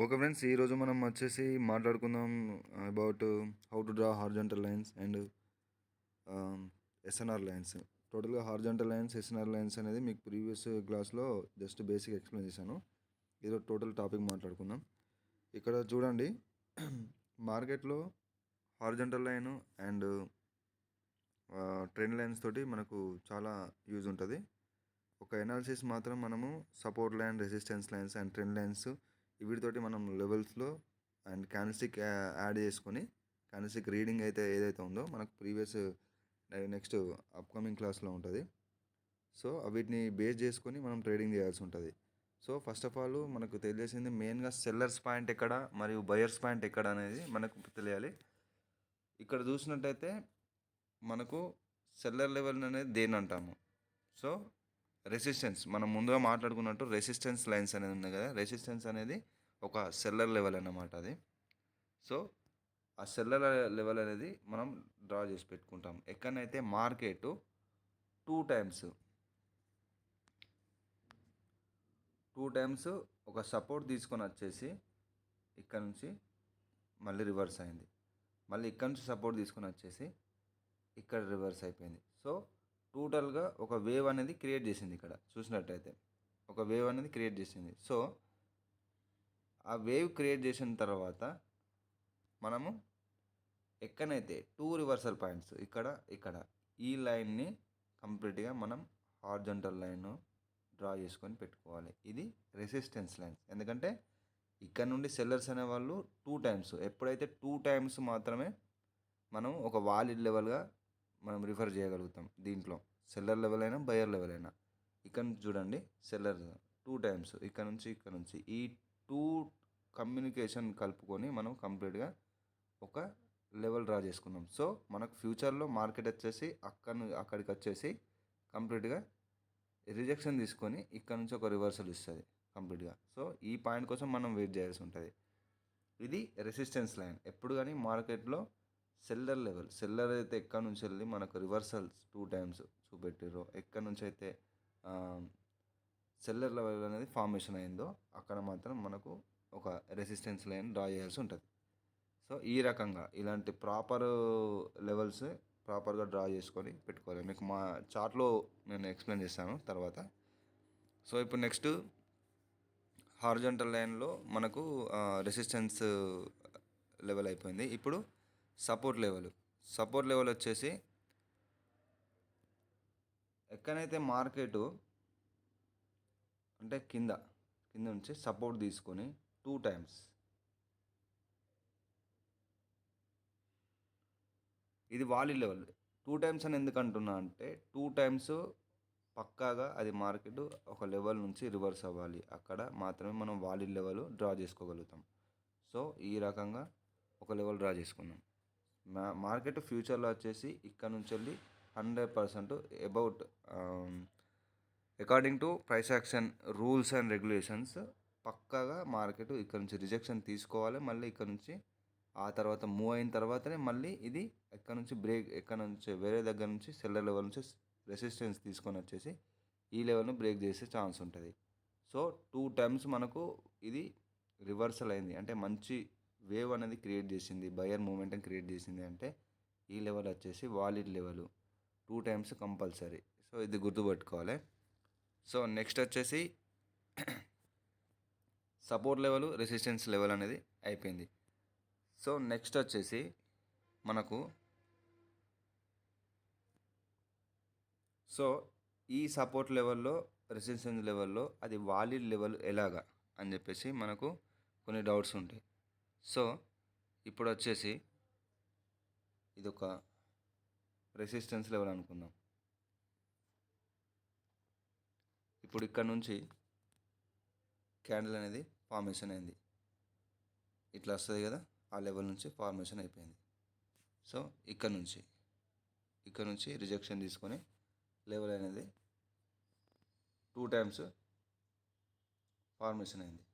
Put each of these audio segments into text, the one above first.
Okay friends, ఈరోజు మనం వచ్చేసి మాట్లాడుకుందాం about how to draw horizontal lines and SNR lines. టోటల్గా హార్జంటల్ లైన్స్, ఎస్ఎన్ఆర్ లైన్స్ అనేది మీకు ప్రీవియస్ క్లాస్లో జస్ట్ బేసిక్ ఎక్స్ప్లెయిన్ చేశాను. ఈరోజు టోటల్ టాపిక్ మాట్లాడుకుందాం. ఇక్కడ చూడండి, మార్కెట్లో horizontal line and trend lines తోటి మనకు చాలా యూజ్ ఉంటుంది. ఒక ఎనాలిసిస్ మాత్రం మనము support line, resistance lines and trend lines వీటితోటి మనం లెవెల్స్లో అండ్ క్యాండిల్స్టిక్ యాడ్ చేసుకొని క్యాండిల్స్టిక్ రీడింగ్ అయితే ఏదైతే ఉందో మనకు ప్రీవియస్ నెక్స్ట్ అప్కమింగ్ క్లాస్లో ఉంటుంది. సో వీటిని బేస్ చేసుకొని మనం ట్రేడింగ్ చేయాల్సి ఉంటుంది. సో ఫస్ట్ ఆఫ్ ఆల్ మనకు తెలియాల్సింది మెయిన్గా సెల్లర్స్ పాయింట్ ఎక్కడ మరియు బయర్స్ పాయింట్ ఎక్కడ అనేది మనకు తెలియాలి. ఇక్కడ చూసినట్టయితే మనకు సెల్లర్ లెవెల్ అనేది దేని అంటాము. సో రెసిస్టెన్స్ మనం ముందుగా మాట్లాడుకున్నట్టు రెసిస్టెన్స్ లైన్స్ అనేది ఉంది కదా, రెసిస్టెన్స్ అనేది ఒక సెల్లర్ లెవెల్ అన్నమాట అది. సో ఆ సెల్లర్ లెవెల్ అనేది మనం డ్రా చేసి పెట్టుకుంటాం. ఎక్కడనైతే మార్కెట్ టూ టైమ్స్ ఒక సపోర్ట్ తీసుకొని వచ్చేసి ఇక్కడ నుంచి మళ్ళీ రివర్స్ అయింది, మళ్ళీ ఇక్కడ నుంచి సపోర్ట్ తీసుకొని వచ్చేసి ఇక్కడ రివర్స్ అయిపోయింది. సో టోటల్గా ఒక వేవ్ అనేది క్రియేట్ చేసింది. ఇక్కడ చూసినట్టయితే ఒక వేవ్ అనేది క్రియేట్ చేసింది. సో ఆ వేవ్ క్రియేట్ చేసిన తర్వాత మనము ఎక్కడైతే టూ రివర్సల్ పాయింట్స్ ఇక్కడ ఈ లైన్ని కంప్లీట్గా మనం హార్జంటల్ లైన్ డ్రా చేసుకొని పెట్టుకోవాలి. ఇది రెసిస్టెన్స్ లైన్స్. ఎందుకంటే ఇక్కడ నుండి సెల్లర్స్ అనేవాళ్ళు టూ టైమ్స్, ఎప్పుడైతే టూ టైమ్స్ మాత్రమే మనం ఒక వాలిడ్ లెవెల్గా మనం రిఫర్ చేయగలుగుతాం. దీంట్లో సెల్లర్ లెవెల్ అయినా బయర్ లెవెల్ అయినా ఇక్కడ నుంచి చూడండి, సెల్లర్ టూ టైమ్స్ ఇక్కడ నుంచి ఈ టూ కమ్యూనికేషన్ కలుపుకొని మనం కంప్లీట్గా ఒక లెవెల్ డ్రా చేసుకున్నాం. సో మనకు ఫ్యూచర్లో మార్కెట్ వచ్చేసి అక్కడికి వచ్చేసి కంప్లీట్గా రిజెక్షన్ తీసుకొని ఇక్కడ నుంచి ఒక రివర్సల్ ఇస్తుంది కంప్లీట్గా. సో ఈ పాయింట్ కోసం మనం వెయిట్ చేయాల్సి ఉంటుంది. ఇది రెసిస్టెన్స్ లైన్. ఎప్పుడు కానీ మార్కెట్లో సెల్లర్ అయితే ఎక్కడి నుంచి వెళ్ళి మనకు రివర్సల్స్ టూ టైమ్స్ చూపెట్టిరో, ఎక్కడి నుంచి అయితే సెల్లర్ లెవెల్ అనేది ఫార్మేషన్ అయిందో అక్కడ మాత్రం మనకు ఒక రెసిస్టెన్స్ లైన్ డ్రా చేయాల్సి ఉంటుంది. సో ఈ రకంగా ఇలాంటి ప్రాపర్ లెవెల్స్ ప్రాపర్గా డ్రా చేసుకొని పెట్టుకోవాలి. మీకు మా చార్ట్లో నేను ఎక్స్ప్లెయిన్ చేస్తాను తర్వాత. సో ఇప్పుడు నెక్స్ట్ హార్జంటల్ లైన్లో మనకు రెసిస్టెన్స్ లెవెల్ అయిపోయింది. ఇప్పుడు సపోర్ట్ లెవెల్ వచ్చేసి ఎక్కడైతే మార్కెట్ అంటే కింద నుంచి సపోర్ట్ తీసుకొని టూ టైమ్స్, ఇది వాలిడ్ లెవెల్. టూ టైమ్స్ అని ఎందుకు అంటున్నా అంటే టూ టైమ్స్ పక్కాగా అది మార్కెట్ ఒక లెవెల్ నుంచి రివర్స్ అవ్వాలి. అక్కడ మాత్రమే మనం వాలిడ్ లెవెల్ డ్రా చేసుకోగలుగుతాం. సో ఈ రకంగా ఒక లెవెల్ డ్రా చేసుకున్నాం. మార్కెట్ ఫ్యూచర్లో వచ్చేసి ఇక్కడ నుంచి వెళ్ళి 100% about according to price action rules and regulations పక్కాగా మార్కెట్ ఇక్కడ నుంచి రిజెక్షన్ తీసుకోవాలి. మళ్ళీ ఇక్కడ నుంచి ఆ తర్వాత మూవ్ అయిన తర్వాతనే మళ్ళీ ఇది ఎక్కడ నుంచి వేరే దగ్గర నుంచి సెల్లర్ లెవెల్ నుంచి రెసిస్టెన్స్ తీసుకొని వచ్చేసి ఈ లెవెల్ను బ్రేక్ చేసే ఛాన్స్ ఉంటుంది. సో టూ టైమ్స్ మనకు ఇది రివర్సల్ అయింది అంటే మంచి వేవ్ అనేది క్రియేట్ చేసింది, బయర్ మూమెంటం క్రియేట్ చేసింది అంటే ఈ లెవెల్ వచ్చేసి valid level. Two times compulsory. So ఇది గుర్తుపెట్టుకోవాలి. సో నెక్స్ట్ వచ్చేసి సపోర్ట్ లెవెల్, రెసిస్టెన్స్ లెవెల్ అనేది అయిపోయింది. సో నెక్స్ట్ వచ్చేసి మనకు ఈ సపోర్ట్ లెవెల్లో, రెసిస్టెన్స్ లెవెల్లో అది వాలిడ్ లెవెల్ ఎలాగా అని చెప్పేసి మనకు కొన్ని డౌట్స్ ఉంటాయి. సో ఇప్పుడు వచ్చేసి ఇది ఒక రెసిస్టెన్స్ లెవెల్ అనుకుందాం. ఇప్పుడు ఇక్కడ నుంచి క్యాండిల్ అనేది ఫార్మేషన్ అయింది, ఇట్లా వస్తుంది కదా, ఆ లెవెల్ నుంచి ఫార్మేషన్ అయిపోయింది. సో ఇక్కడ నుంచి రిజెక్షన్ తీసుకొని లెవెల్ అనేది టూ టైమ్స్ ఫార్మేషన్ అయింది.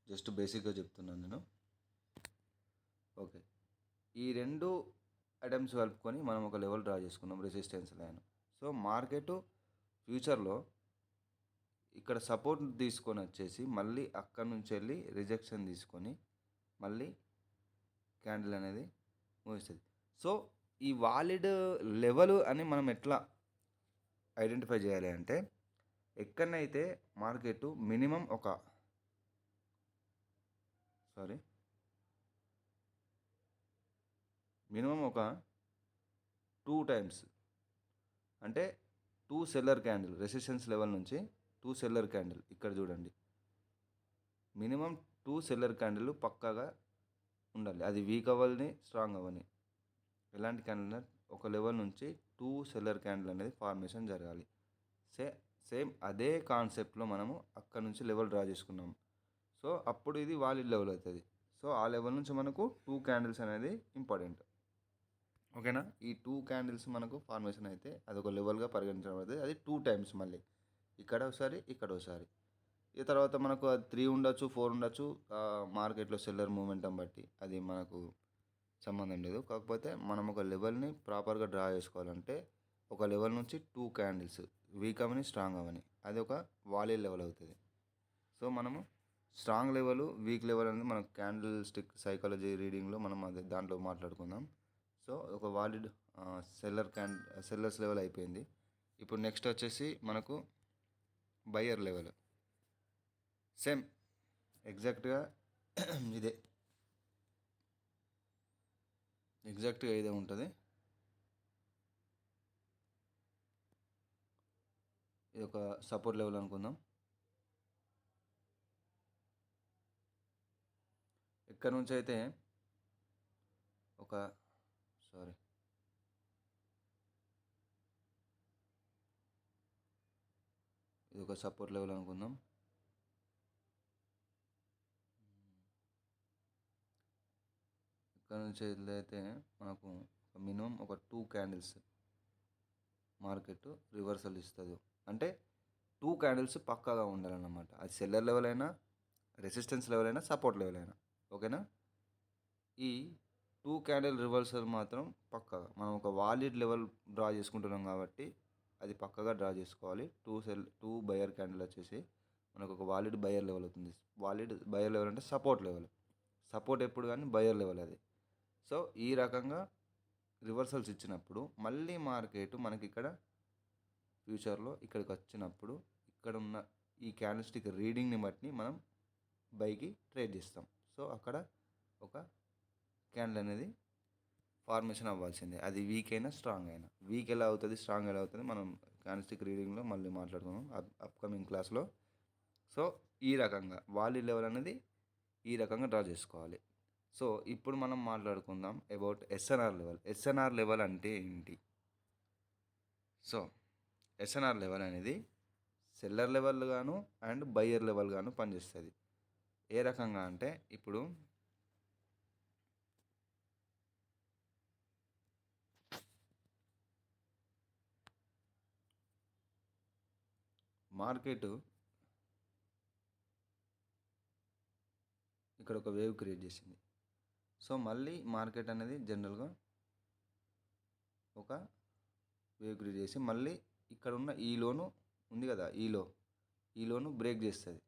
జస్ట్ బేసిక్గా చెప్తున్నాను నేను. ఓకే, ఈ రెండు ఐటమ్స్ కలుపుకొని మనం ఒక లెవెల్ డ్రా చేసుకున్నాం, రెసిస్టెన్స్ లైన్. సో మార్కెట్ ఫ్యూచర్లో ఇక్కడ సపోర్ట్ తీసుకొని వచ్చేసి మళ్ళీ అక్కడ నుంచి వెళ్ళి రిజెక్షన్ తీసుకొని మళ్ళీ క్యాండిల్ అనేది ముగిస్తుంది. సో ఈ వాలిడ్ లెవెల్ అని మనం ఎట్లా ఐడెంటిఫై చేయాలి అంటే, ఎక్కడనైతే మార్కెట్ మినిమం ఒక మినిమం ఒక 2 టైమ్స్ అంటే 2 సెల్లర్ క్యాండిల్ రెసిస్టెన్స్ లెవెల్ నుంచి 2 సెల్లర్ క్యాండిల్ ఇక్కడ చూడండి, మినిమం 2 సెల్లర్ క్యాండిల్ పక్కాగా ఉండాలి. అది వీక్ అవ్వని స్ట్రాంగ్ అవ్వని ఎలాంటి క్యాండిల్ ఒక లెవెల్ నుంచి 2 సెల్లర్ క్యాండిల్ అనేది ఫార్మేషన్ జరగాలి. సేమ్ అదే కాన్సెప్ట్లో మనము అక్కడ నుంచి లెవెల్ డ్రా చేసుకున్నాం. సో అప్పుడు ఇది వాలిడ్ లెవెల్ అవుతుంది. సో ఆ లెవెల్ నుంచి మనకు 2 క్యాండిల్స్ అనేది ఇంపార్టెంట్. ఓకేనా? ఈ 2 క్యాండిల్స్ మనకు ఫార్మేషన్ అయితే అది ఒక లెవెల్గా పరిగణించబడుతుంది. అది 2 టైమ్స్ మళ్ళీ ఇక్కడ ఒకసారి ఇక్కడ ఒకసారి. ఈ తర్వాత మనకు 3 ఉండొచ్చు, 4 ఉండొచ్చు, మార్కెట్లో సెల్లర్ మూమెంటం బట్టి అది మనకు సంబంధం లేదు. కాకపోతే మనం ఒక లెవెల్ని ప్రాపర్గా డ్రా చేసుకోవాలంటే ఒక లెవెల్ నుంచి 2 క్యాండిల్స్ వీక్ అవని స్ట్రాంగ్ అవని అది ఒక వాలిడ్ లెవెల్ అవుతుంది. సో మనము స్ట్రాంగ్ లెవెల్ వీక్ లెవెల్ అనేది మనకు క్యాండిల్ స్టిక్ సైకాలజీ రీడింగ్లో మనం అది దాంట్లో మాట్లాడుకుందాం. సో ఒక వాలిడ్ సెల్లర్స్ లెవెల్ అయిపోయింది. ఇప్పుడు నెక్స్ట్ వచ్చేసి మనకు బయ్యర్ లెవెల్. సేమ్ ఎగ్జాక్ట్గా ఇదే ఉంటుంది. ఇది ఒక సపోర్ట్ లెవెల్ అనుకుందాం. ఇక్కడ నుంచి అయితే ఇది ఒక సపోర్ట్ లెవెల్ అనుకుందాం. ఇక్కడ నుంచి అయితే మనకు మినిమం ఒక 2 క్యాండిల్స్ మార్కెట్ రివర్సల్ ఇస్తుంది. అంటే 2 క్యాండిల్స్ పక్కాగా ఉండాలన్నమాట. అది సెల్లర్ లెవెల్ అయినా, రెసిస్టెన్స్ లెవెల్ అయినా, సపోర్ట్ లెవెల్ అయినా. ఓకేనా? ఈ 2 క్యాండిల్ రివర్సల్ మాత్రం పక్కాగా మనం ఒక వాలిడ్ లెవెల్ డ్రా చేసుకుంటున్నాం కాబట్టి అది పక్కగా డ్రా చేసుకోవాలి. 2 బయర్ క్యాండిల్ వచ్చేసి మనకు ఒక వాలిడ్ బయర్ లెవెల్ అవుతుంది. వాలిడ్ బయర్ లెవెల్ అంటే సపోర్ట్ లెవెల్. సపోర్ట్ ఎప్పుడు కానీ బయర్ లెవెల్ అది. సో ఈ రకంగా రివర్సల్స్ ఇచ్చినప్పుడు మళ్ళీ మార్కెట్ మనకి ఇక్కడ ఫ్యూచర్లో ఇక్కడికి వచ్చినప్పుడు ఇక్కడ ఉన్న ఈ క్యాండిల్ స్టిక్ రీడింగ్ని బట్టి మనం బైకి ట్రేడ్ చేస్తాం. సో అక్కడ ఒక క్యాండిల్ అనేది ఫార్మేషన్ అవ్వాల్సిందే. అది వీక్ అయినా స్ట్రాంగ్ అయినా. వీక్ ఎలా అవుతుంది, స్ట్రాంగ్ ఎలా అవుతుంది మనం క్యాండిల్ స్టిక్ రీడింగ్లో మళ్ళీ మాట్లాడుకుందాం అప్కమింగ్ క్లాస్లో. సో ఈ రకంగా వాలిడ్ లెవెల్ అనేది ఈ రకంగా డ్రా చేసుకోవాలి. సో ఇప్పుడు మనం మాట్లాడుకుందాం about SNR level. SNR level అంటే ఏంటి? సో ఎస్ఎన్ఆర్ లెవెల్ అనేది సెల్లర్ లెవెల్ గాను అండ్ బయ్యర్ లెవెల్ గాను పనిచేస్తుంది. ఏ రకంగా అంటే ఇప్పుడు మార్కెట్ ఇక్కడ ఒక వేవ్ క్రియేట్ చేసింది. సో మళ్ళీ మార్కెట్ అనేది జనరల్గా ఒక వేవ్ క్రియేట్ చేసి మళ్ళీ ఇక్కడ ఉన్న ఈ లోను ఉంది కదా, ఈ లోను బ్రేక్ చేస్తుంది.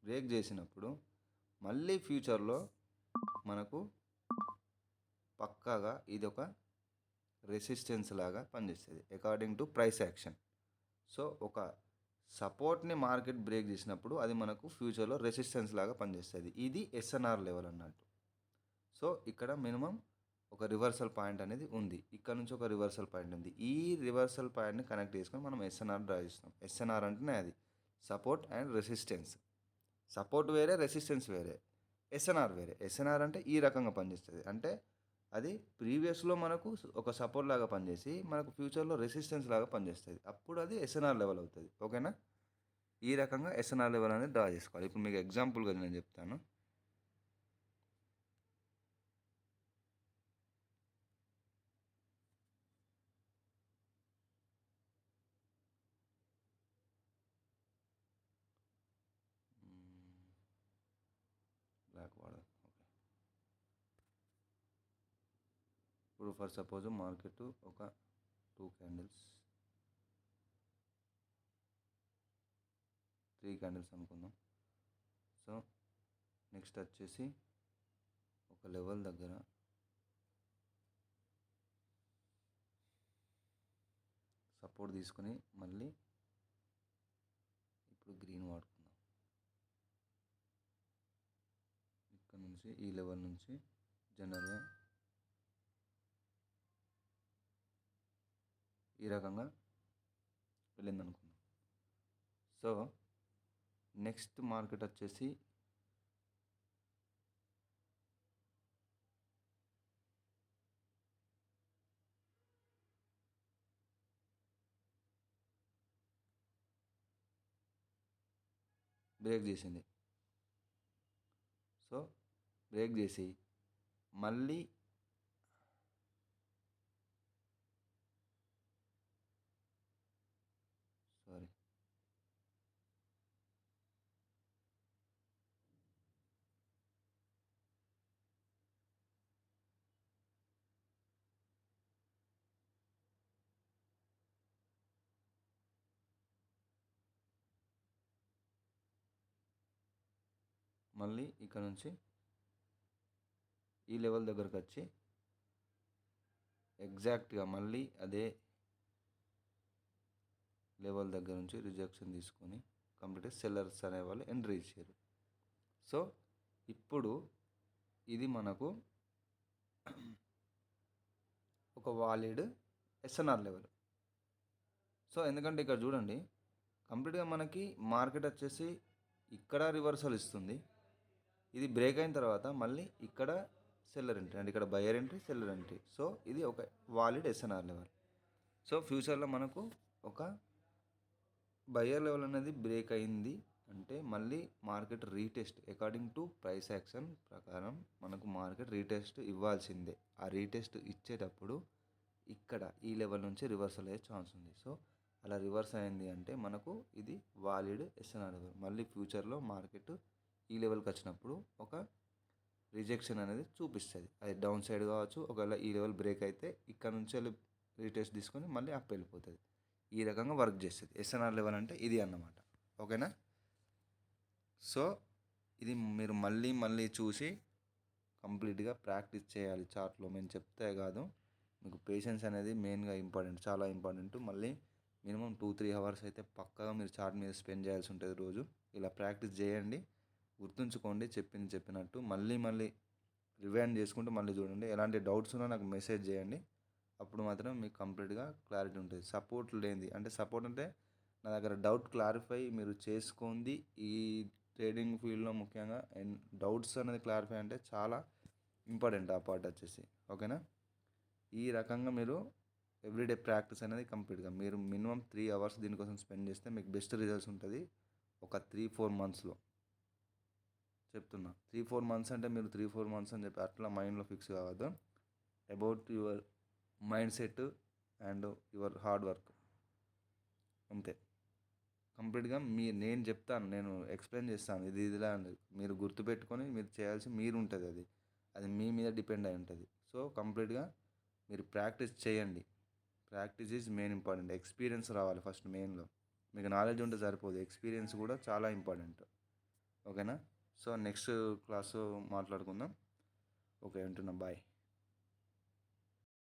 బ్రేక్ చేసినప్పుడు మళ్ళీ ఫ్యూచర్లో మనకు పక్కాగా ఇది ఒక రెసిస్టెన్స్ లాగా పనిచేస్తుంది according to price action. So ఒక సపోర్ట్ని మార్కెట్ బ్రేక్ చేసినప్పుడు అది మనకు ఫ్యూచర్లో రెసిస్టెన్స్ లాగా పనిచేస్తుంది. ఇది ఎస్ఎన్ఆర్ లెవెల్ అన్నట్టు. సో ఇక్కడ మినిమం ఒక రివర్సల్ పాయింట్ అనేది ఉంది. ఇక్కడ నుంచి ఒక రివర్సల్ పాయింట్ ఉంది. ఈ రివర్సల్ పాయింట్ని కనెక్ట్ చేసుకొని మనం ఎస్ఎన్ఆర్ డ్రా చేస్తాం. ఎస్ఎన్ఆర్ అంటేనే అది సపోర్ట్ అండ్ రెసిస్టెన్స్. సపోర్ట్ వేరే, రెసిస్టెన్స్ వేరే, ఎస్ఎన్ఆర్ వేరే. ఎస్ఎన్ఆర్ అంటే ఈ రకంగా పనిచేస్తుంది. అంటే అది ప్రీవియస్లో మనకు ఒక సపోర్ట్ లాగా పనిచేసి మనకు ఫ్యూచర్లో రెసిస్టెన్స్ లాగా పనిచేస్తుంది. అప్పుడు అది ఎస్ఎన్ఆర్ లెవెల్ అవుతుంది. ఓకేనా? ఈ రకంగా ఎస్ఎన్ఆర్ లెవెల్ అనేది డ్రా చేసుకోవాలి. ఇప్పుడు మీకు ఎగ్జాంపుల్గా నేను చెప్తాను. బ్లాక్ వాడదాం. ఓకే, ఇప్పుడు ఫర్ సపోజ్ మార్కెట్ ఒక 2 క్యాండిల్స్ 3 క్యాండిల్స్ అనుకుందాం. సో నెక్స్ట్ వచ్చేసి ఒక లెవెల్ దగ్గర సపోర్ట్ తీసుకొని మళ్ళీ ఇప్పుడు గ్రీన్ వాడుకుందాం. ఇక్కడ నుంచి ఈ లెవెల్ నుంచి జనరల్గా ఈ రకంగా వెళ్ళింది అనుకుందాం. సో నెక్స్ట్ మార్కెట్ వచ్చేసి బ్రేక్ చేసింది. సో బ్రేక్ చేసి మళ్ళీ మళ్ళీ ఇక్కడ నుంచి ఈ లెవెల్ దగ్గరకు వచ్చి ఎగ్జాక్ట్గా మళ్ళీ అదే లెవెల్ దగ్గర నుంచి రిజెక్షన్ తీసుకొని కంప్లీట్గా సెల్లర్స్ అనేవాళ్ళు ఎంట్రీ ఇచ్చారు. సో ఇప్పుడు ఇది మనకు ఒక వాలిడ్ ఎస్ఎన్ఆర్ లెవెల్. సో ఎందుకంటే ఇక్కడ చూడండి కంప్లీట్గా మనకి మార్కెట్ వచ్చేసి ఇక్కడ రివర్సల్ ఇస్తుంది. ఇది బ్రేక్ అయిన తర్వాత మళ్ళీ ఇక్కడ సెల్లర్ ఎంట్రీ, అంటే ఇక్కడ buyer entry, seller entry. So ఇది ఒక వాలిడ్ ఎస్ఎన్ఆర్ లెవెల్. సో ఫ్యూచర్లో మనకు ఒక బయర్ లెవెల్ అనేది బ్రేక్ అయింది అంటే మళ్ళీ market retest according to price action ప్రకారం మనకు మార్కెట్ రీటెస్ట్ ఇవ్వాల్సిందే. ఆ రీటెస్ట్ ఇచ్చేటప్పుడు ఇక్కడ ఈ లెవెల్ నుంచి రివర్సల్ అయ్యే ఛాన్స్ ఉంది. సో అలా రివర్స్ అయింది అంటే మనకు ఇది వాలిడ్ ఎస్ఎన్ఆర్ లెవెల్. మళ్ళీ ఫ్యూచర్లో మార్కెట్ ఈ లెవెల్కి వచ్చినప్పుడు ఒక రిజెక్షన్ అనేది చూపిస్తుంది. అది డౌన్ సైడ్ కావచ్చు. ఒకవేళ ఈ లెవెల్ బ్రేక్ అయితే ఇక్కడ నుంచి వెళ్ళి రీటెస్ట్ తీసుకొని మళ్ళీ అప్ వెళ్ళిపోతుంది. ఈ రకంగా వర్క్ చేస్తుంది. ఎస్ఎన్ఆర్ లెవెల్ అంటే ఇది అన్నమాట. ఓకేనా? సో ఇది మీరు మళ్ళీ మళ్ళీ చూసి కంప్లీట్గా ప్రాక్టీస్ చేయాలి చార్ట్లో. మేము చెప్తే కాదు, మీకు పేషెన్స్ అనేది మెయిన్గా ఇంపార్టెంట్, చాలా ఇంపార్టెంట్. మళ్ళీ మినిమం 2-3 అవర్స్ అయితే పక్కాగా మీరు చార్ట్ మీద స్పెండ్ చేయాల్సి ఉంటుంది రోజు. ఇలా ప్రాక్టీస్ చేయండి, గుర్తుంచుకోండి చెప్పినట్టు. మళ్ళీ మళ్ళీ రివైండ్ చేసుకుంటూ మళ్ళీ చూడండి. ఎలాంటి డౌట్స్ ఉన్నా నాకు మెసేజ్ చేయండి. అప్పుడు మాత్రం మీకు కంప్లీట్గా క్లారిటీ ఉంటుంది. సపోర్ట్ లేనిది అంటే సపోర్ట్ అంటే నా దగ్గర డౌట్ క్లారిఫై మీరు చేసుకుంది ఈ ట్రేడింగ్ ఫీల్డ్లో ముఖ్యంగా డౌట్స్ అనేది క్లారిఫై అంటే చాలా ఇంపార్టెంట్ ఆ పార్ట్ వచ్చేసి. ఓకేనా? ఈ రకంగా మీరు ఎవ్రీడే ప్రాక్టీస్ అనేది కంప్లీట్గా మీరు మినిమం 3 అవర్స్ దీనికోసం స్పెండ్ చేస్తే మీకు బెస్ట్ రిజల్ట్స్ ఉంటుంది ఒక 3-4 మంత్స్లో. చెప్తున్నా 3-4 మంత్స్ అంటే మీరు 3-4 మంత్స్ అని చెప్పి అట్లా మైండ్లో ఫిక్స్ కావద్దు. About your mind set and your hard work, అంతే. కంప్లీట్గా నేను చెప్తాను, నేను ఎక్స్ప్లెయిన్ చేస్తాను, ఇది ఇదిలా అని మీరు గుర్తుపెట్టుకొని మీరు చేయాల్సి మీరు ఉంటుంది. అది మీ మీద డిపెండ్ అయి ఉంటుంది. సో కంప్లీట్గా మీరు ప్రాక్టీస్ చేయండి. Practice is main important. Experience రావాలి ఫస్ట్ మెయిన్లో. మీకు నాలెడ్జ్ ఉంటే సరిపోదు, ఎక్స్పీరియన్స్ కూడా చాలా ఇంపార్టెంట్. ఓకేనా? సో నెక్స్ట్ క్లాసు మాట్లాడుకుందాం. ఓకే, ఉంటున్నా, బాయ్.